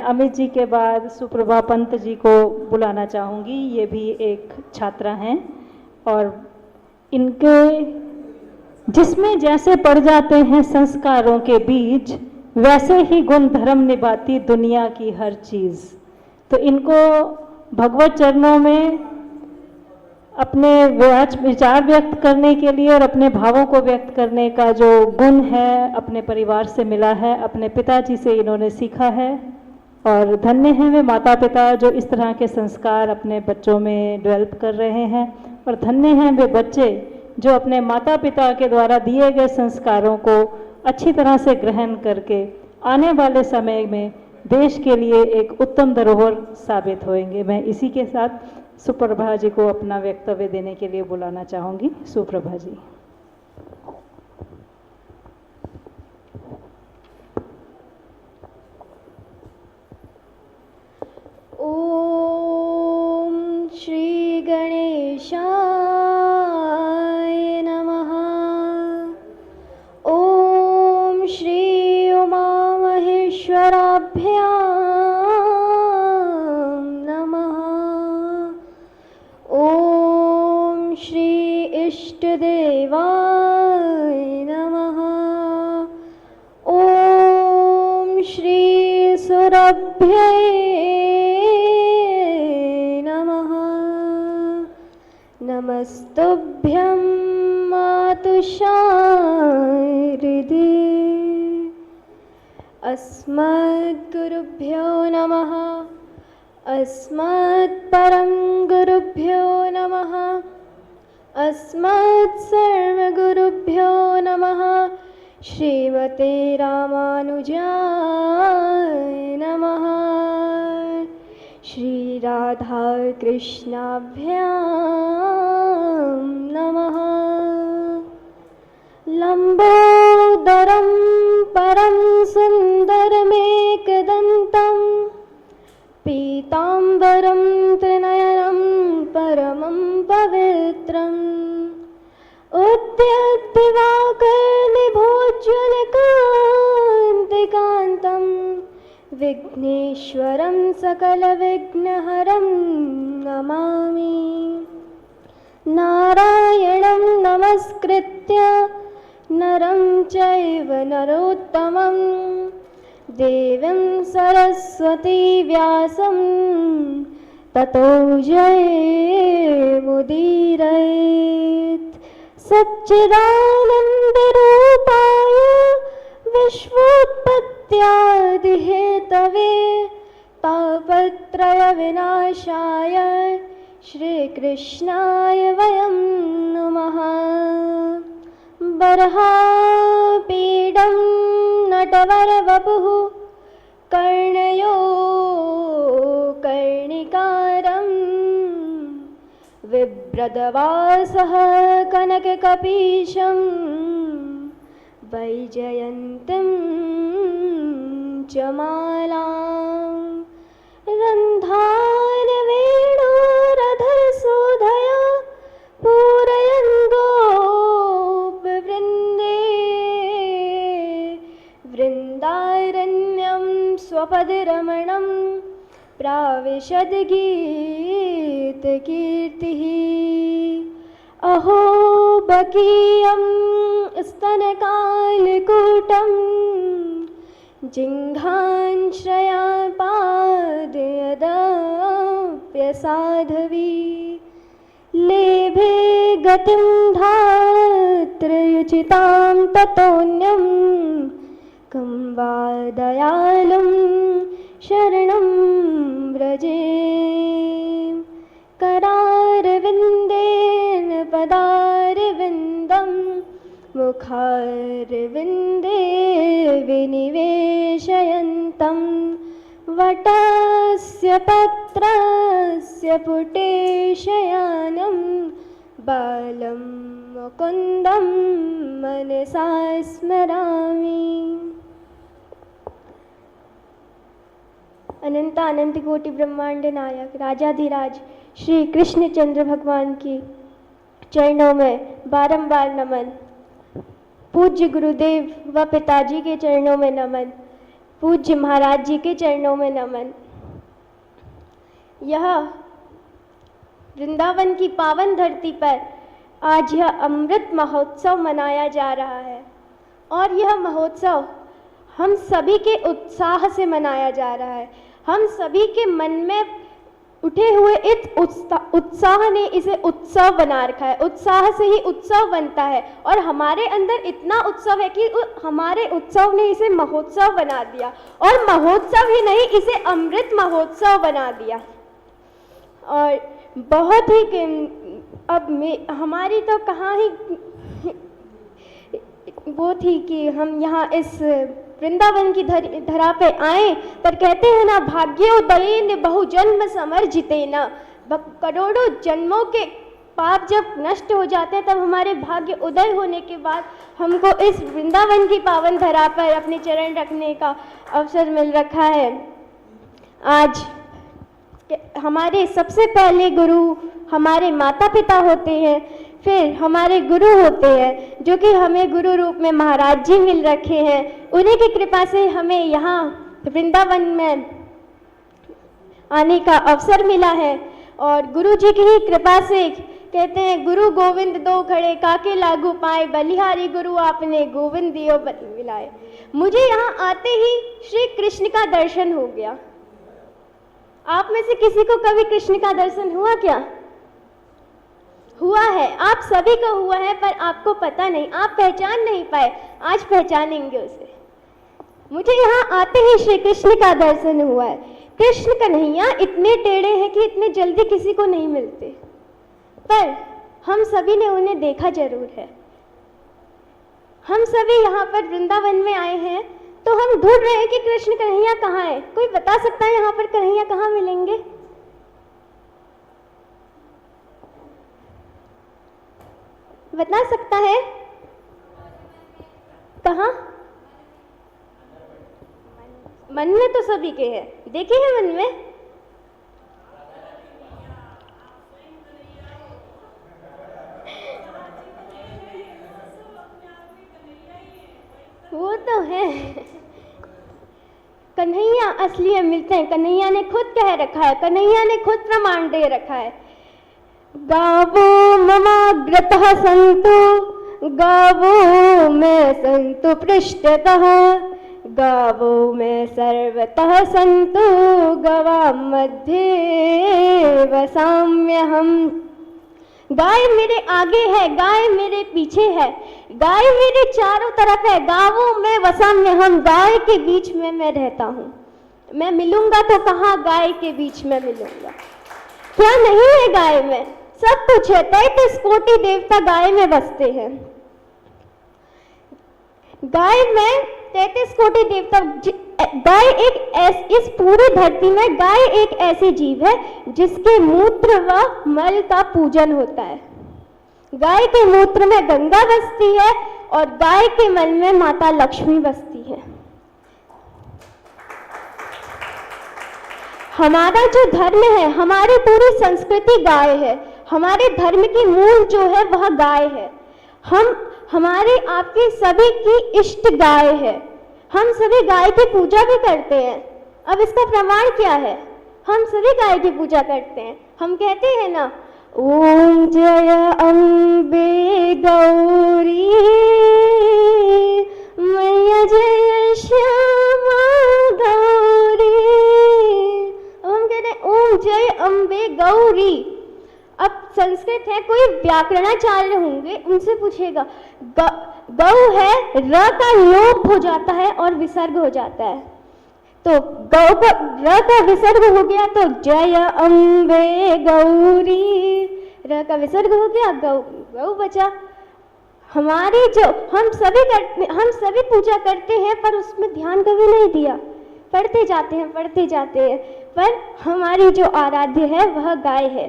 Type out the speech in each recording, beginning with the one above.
अमित जी के बाद सुप्रभा पंत जी को बुलाना चाहूँगी। ये भी एक छात्रा हैं और इनके जिसमें जैसे पड़ जाते हैं संस्कारों के बीज, वैसे ही गुण धर्म निभाती दुनिया की हर चीज़। तो इनको भगवत चरणों में अपने विचार व्यक्त करने के लिए और अपने भावों को व्यक्त करने का जो गुण है अपने परिवार से मिला है, अपने पिताजी से इन्होंने सीखा है। और धन्य हैं वे माता पिता जो इस तरह के संस्कार अपने बच्चों में डेवलप कर रहे हैं, और धन्य हैं वे बच्चे जो अपने माता पिता के द्वारा दिए गए संस्कारों को अच्छी तरह से ग्रहण करके आने वाले समय में देश के लिए एक उत्तम धरोहर साबित होंगे। मैं इसी के साथ सुप्रभा जी को अपना वक्तव्य देने के लिए बुलाना चाहूँगी। सुप्रभा जी। ओम श्री गणेशाय नमः। ओम श्री उमा महेश्वराभ्यां नमः। ओम श्री इष्टदेवाय नमः। ओम श्री सुरभ्यै नमस्तुभ्यं मातुश्रीहृदे। अस्मद्गुरुभ्यो नमः। अस्मत्परं गुरुभ्यो नमः। अस्मत्सर्वगुरुभ्यो नमः। श्रीमते रामानुजाय नमः। श्री राधा कृष्णाभ्यां नमः। लंबोदरं परं सुंदरमेकदन्तं पीताम्बरं त्रिनयनं परमं पवित्रम् उद्यद्दिवाकरनिभोज्ज्वलकान्तिकान्तं विघ्नेश्वरं सकलविघ्नहरं नमामि। नारायणं नमस्कृत्य नरं चैव नरोत्तमं देवीं सरस्वती व्यासं ततो जयमुदीरयेत्। सच्चिदानन्दरूपाय विश्वोत्पत्त्यादिहेतवे तापत्रयविनाशाय श्रीकृष्णाय वयं नमः। बर्हापीडं नटवरवपुः कर्णयो कर्णिकारं बिभ्रदवासः कनककपीशं वैजयन्तीं च मालां। रन्ध्रानवेणोरधरसोधया पूरयन् गोपवृन्दे वृन्दारण्यं स्वपदरमणं प्राविशद्गीतकीर्तिः। अहो बकीयं स्तनकालकूटं जिह्वाश्रयापादयदप्यसाधवी। लेभे गतिं धात्रयुचितां ततोऽन्यं कं वा दयालुं शरणं व्रजे। करारविन्देन पदारविन्दं मुखारविन्दे विनिवेशयन्तं वटस्य पत्रस्य पुटे शयानं बालं मुकुन्दं मनसा स्मरामि। अनंत अनंत कोटि ब्रह्मांड नायक राजाधिराज श्री कृष्णचंद्र भगवान की चरणों में बारंबार नमन। पूज्य गुरुदेव व पिताजी के चरणों में नमन। पूज्य महाराज जी के चरणों में नमन। यह वृंदावन की पावन धरती पर आज यह अमृत महोत्सव मनाया जा रहा है और यह महोत्सव हम सभी के उत्साह से मनाया जा रहा है। हम सभी के मन में उठे हुए इस उत्साह ने इसे उत्सव बना रखा है। उत्साह से ही उत्सव बनता है और हमारे अंदर इतना उत्सव है कि हमारे उत्सव ने इसे महोत्सव बना दिया और महोत्सव ही नहीं, इसे अमृत महोत्सव बना दिया। और बहुत ही हमारी तो कहाँ ही वो थी कि हम यहाँ इस वृंदावन की धरा पे आए, पर कहते हैं ना, भाग्योदयेन बहुजन्म समर्जितेन, करोड़ों जन्मों के पाप जब नष्ट हो जाते हैं तब हमारे भाग्य उदय होने के बाद हमको इस वृंदावन की पावन धरा पर अपने चरण रखने का अवसर मिल रखा है। आज हमारे सबसे पहले गुरु हमारे माता पिता होते हैं, फिर हमारे गुरु होते हैं जो कि हमें गुरु रूप में महाराज जी मिल रखे हैं। उन्हीं की कृपा से हमें यहाँ वृंदावन में आने का अवसर मिला है और गुरु जी की ही कृपा से कहते हैं, गुरु गोविंद दो खड़े काके लागू पाए, बलिहारी गुरु आपने गोविंद दियो बलि मिलाए। मुझे यहाँ आते ही श्री कृष्ण का दर्शन हो गया। आप में से किसी को कभी कृष्ण का दर्शन हुआ क्या? हुआ है, आप सभी को हुआ है, पर आपको पता नहीं, आप पहचान नहीं पाए। आज पहचानेंगे उसे। मुझे यहाँ आते ही श्री कृष्ण का दर्शन हुआ है। कृष्ण कन्हैया इतने टेढ़े हैं कि इतने जल्दी किसी को नहीं मिलते, पर हम सभी ने उन्हें देखा जरूर है। हम सभी यहाँ पर वृंदावन में आए हैं तो हम ढूंढ रहे हैं कि कृष्ण कन्हैया कहाँ है। कोई बता सकता है यहाँ पर कन्हैया कहाँ मिलेंगे? बता सकता है कहाँ? मन में तो सभी के हैं, देखे हैं मन में। वो तो है, कन्हैया असली में मिलते हैं। कन्हैया ने खुद कह रखा है, कन्हैया ने खुद प्रमाण दे रखा है, गावो ममाग्रतः सन्तु, गावो मैं सन्तु पृष्ठतः, गावो मैं सर्वतः सन्तु, गवां मध्ये वसाम्यहम्। गाय मेरे आगे है, गाय मेरे पीछे है, गाय मेरे चारों तरफ है, गावों में वसाम्यहम्, गाय के बीच में मैं रहता हूँ। मैं मिलूंगा तो कहाँ? गाय के बीच में मिलूंगा। क्या नहीं है गाय में? सब कुछ है। 33 कोटि देवता गाय में बसते हैं। गाय में 33 कोटि देवता, गाय एक इस पूरी धरती में गाय एक ऐसी जीव है जिसके मूत्र व मल का पूजन होता है। गाय के मूत्र में गंगा बसती है और गाय के मल में माता लक्ष्मी बसती है। हमारा जो धर्म है, हमारी पूरी संस्कृति गाय है। हमारे धर्म की मूल जो है वह गाय है। हमारे आपके सभी की इष्ट गाय है। हम सभी गाय की पूजा भी करते हैं। अब इसका प्रमाण क्या है? हम सभी गाय की पूजा करते हैं। हम कहते हैं ना, ओम जय अम्बे गौरी मैया जय श्यामा गौरी। अब हम कहते हैं ओम जय अम्बे गौरी। अब संस्कृत है, कोई व्याकरणाचार्य होंगे, उनसे पूछेगा, गौ है, र का लोप हो जाता है और विसर्ग हो जाता है, तो गौ का र का विसर्ग हो गया तो जय अम्बे गौरी, र का विसर्ग हो गया, गौ बचा। हमारी जो हम सभी पूजा करते हैं पर उसमें ध्यान कभी नहीं दिया, पढ़ते जाते हैं, पर हमारी जो आराध्य है वह गाय है।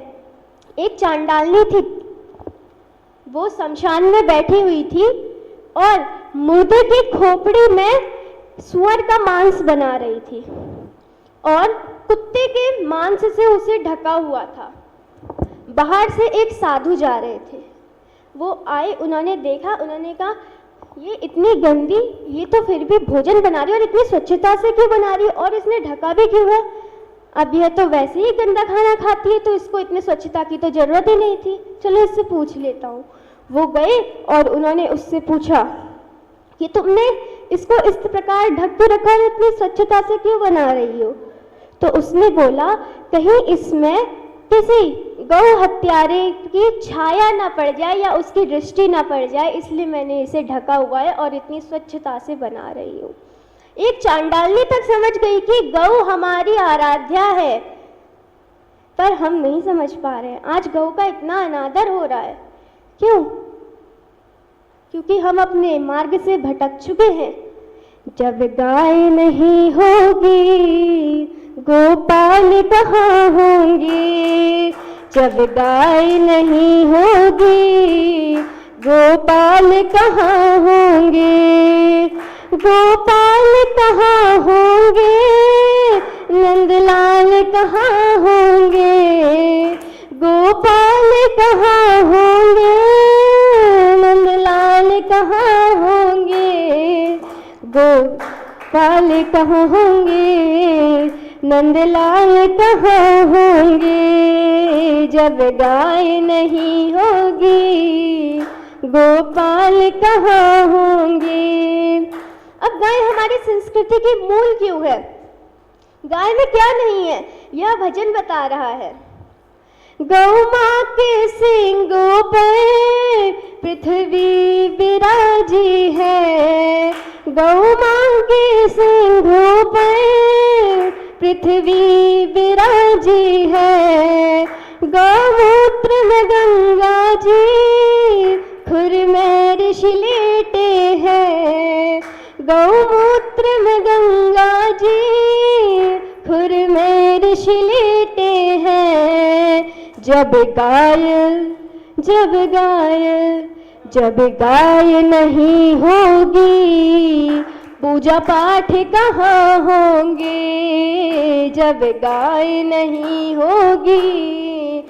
एक चांडालनी थी, वो शमशान में बैठी हुई थी और मुर्दे की खोपड़ी में सुअर का मांस बना रही थी और कुत्ते के मांस से उसे ढका हुआ था। बाहर से एक साधु जा रहे थे, वो आए, उन्होंने देखा, उन्होंने कहा ये इतनी गंदी, ये तो फिर भी भोजन बना रही है और इतनी स्वच्छता से क्यों बना रही है, और इसने ढका भी क्यों है? अब यह तो वैसे ही गंदा खाना खाती है, तो इसको इतनी स्वच्छता की तो जरूरत ही नहीं थी। चलो इससे पूछ लेता हूँ। वो गए और उन्होंने उससे पूछा कि तुमने इसको इस प्रकार ढक के रखा है, इतनी स्वच्छता से क्यों बना रही हो? तो उसने बोला, कहीं इसमें किसी गौ हत्यारे की छाया ना पड़ जाए या उसकी दृष्टि ना पड़ जाए, इसलिए मैंने इसे ढका हुआ है और इतनी स्वच्छता से बना रही हूँ। एक चांडालनी तक समझ गई कि गौ हमारी आराध्या है, पर हम नहीं समझ पा रहे हैं। आज गौ का इतना अनादर हो रहा है, क्यों? क्योंकि हम अपने मार्ग से भटक चुके हैं। जब गाय नहीं होगी गोपाल कहाँ होंगे, जब गाय नहीं होगी गोपाल कहाँ होंगे, गोपाल कहाँ होंगे, नंदलाल कहाँ होंगे, गोपाल कहाँ होंगे, नंदलाल कहाँ होंगे, गोपाल कहाँ होंगे, नंदलाल कहाँ होंगे, जब गाय नहीं होगी गोपाल कहाँ होंगे। अब गाय हमारी संस्कृति की मूल क्यों है? गाय में क्या नहीं है, यह भजन बता रहा है। गौ माँ के सींगों पर पृथ्वी विराजी है, गौ माँ के सींगों पर पृथ्वी विराजी है, गौमूत्र में गंगा जी खुर में ऋषि लेटे हैं, गौमूत्र में गंगा जी खुर में ऋषि लेटे हैं। जब गाय नहीं होगी पूजा पाठ कहाँ होंगे, जब गाय नहीं होगी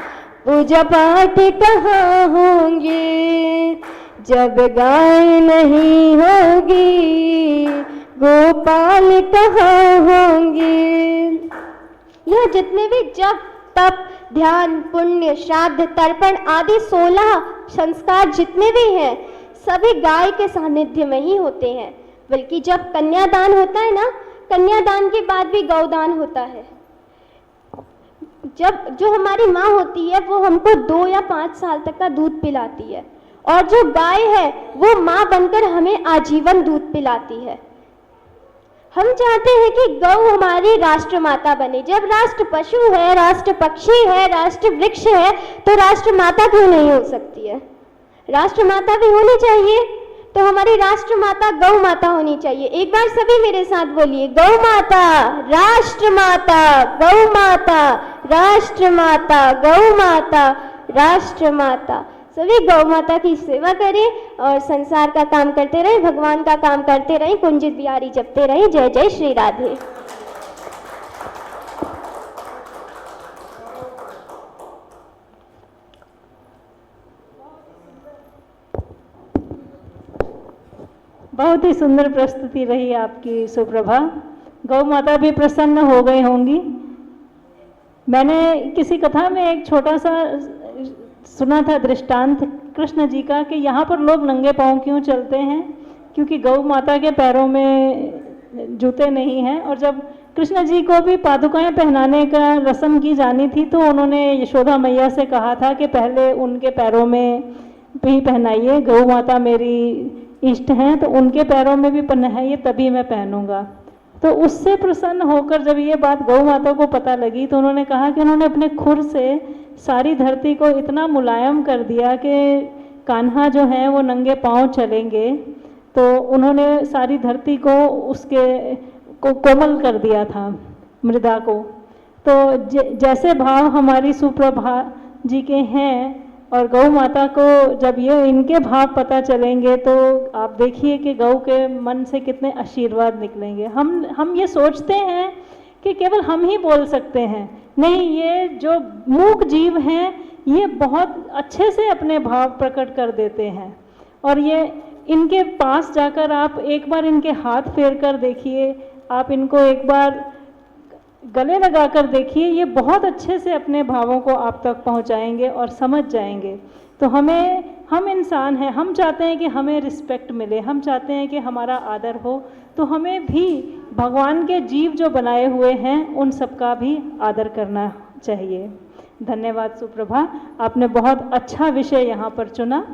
पूजा पाठ कहाँ होंगे, जब गाय नहीं होगी गोपाल कहाँ होंगे। यह जितने भी जप तप ध्यान पुण्य श्राद्ध तर्पण आदि 16 संस्कार जितने भी हैं, सभी गाय के सानिध्य में ही होते हैं। बल्कि जब कन्यादान होता है ना, कन्यादान के बाद भी गौदान होता है। जब जो हमारी माँ होती है वो हमको 2 या 5 साल तक का दूध पिलाती है, और जो गाय है वो माँ बनकर हमें आजीवन दूध पिलाती है। हम चाहते हैं कि गौ हमारी राष्ट्र माता बने। जब राष्ट्र पशु है, राष्ट्र पक्षी है, राष्ट्र वृक्ष है, तो राष्ट्र माता क्यों नहीं हो सकती है? राष्ट्र माता भी होनी चाहिए। तो हमारी राष्ट्र माता गौ माता होनी चाहिए। एक बार सभी मेरे साथ बोलिए, गौ माता, राष्ट्र माता, गौ माता, राष्ट्र माता, गौ माता, राष्ट्र माता। सभी गौ माता की सेवा करें और संसार का काम करते रहें, भगवान का काम करते रहें, कुंजित बिहारी जपते रहें। जय जय श्री राधे। बहुत ही सुंदर प्रस्तुति रही आपकी सुप्रभा। गौ माता भी प्रसन्न हो गई होंगी। मैंने किसी कथा में एक छोटा सा सुना था दृष्टांत कृष्ण जी का कि यहाँ पर लोग नंगे पांव क्यों चलते हैं, क्योंकि गौ माता के पैरों में जूते नहीं हैं। और जब कृष्ण जी को भी पादुकाएं पहनाने का रस्म की जानी थी तो उन्होंने यशोदा मैया से कहा था कि पहले उनके पैरों में भी पहनाइए, गौ माता मेरी इष्ट हैं तो उनके पैरों में भी पहनाइए, तभी मैं पहनूंगा। तो उससे प्रसन्न होकर जब ये बात गौ माता को पता लगी तो उन्होंने कहा कि उन्होंने अपने खुर से सारी धरती को इतना मुलायम कर दिया कि कान्हा जो है वो नंगे पांव चलेंगे। तो उन्होंने सारी धरती को उसके को कोमल कर दिया था, मृदा को। तो जैसे भाव हमारी सुप्रभा जी के हैं और गौ माता को जब ये इनके भाव पता चलेंगे तो आप देखिए कि गौ के मन से कितने आशीर्वाद निकलेंगे। हम ये सोचते हैं कि केवल हम ही बोल सकते हैं, नहीं, ये जो मूक जीव हैं ये बहुत अच्छे से अपने भाव प्रकट कर देते हैं। और ये इनके पास जाकर आप एक बार इनके हाथ फेर कर देखिए, आप इनको एक बार गले लगा कर देखिए, ये बहुत अच्छे से अपने भावों को आप तक पहुंचाएंगे और समझ जाएंगे। तो हम इंसान हैं, हम चाहते हैं कि हमें रिस्पेक्ट मिले, हम चाहते हैं कि हमारा आदर हो, तो हमें भी भगवान के जीव जो बनाए हुए हैं उन सबका भी आदर करना चाहिए। धन्यवाद सुप्रभा, आपने बहुत अच्छा विषय यहाँ पर चुना,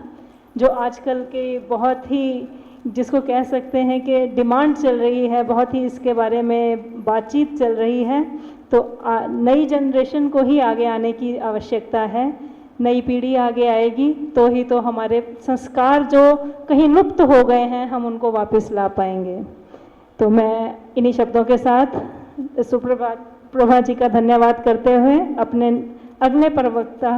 जो आजकल के बहुत ही, जिसको कह सकते हैं कि डिमांड चल रही है, बहुत ही इसके बारे में बातचीत चल रही है। तो नई जनरेशन को ही आगे आने की आवश्यकता है, नई पीढ़ी आगे आएगी तो ही तो हमारे संस्कार जो कहीं लुप्त हो गए हैं हम उनको वापस ला पाएंगे। तो मैं इन्हीं शब्दों के साथ सुप्रभा जी का धन्यवाद करते हुए अपने अगले प्रवक्ता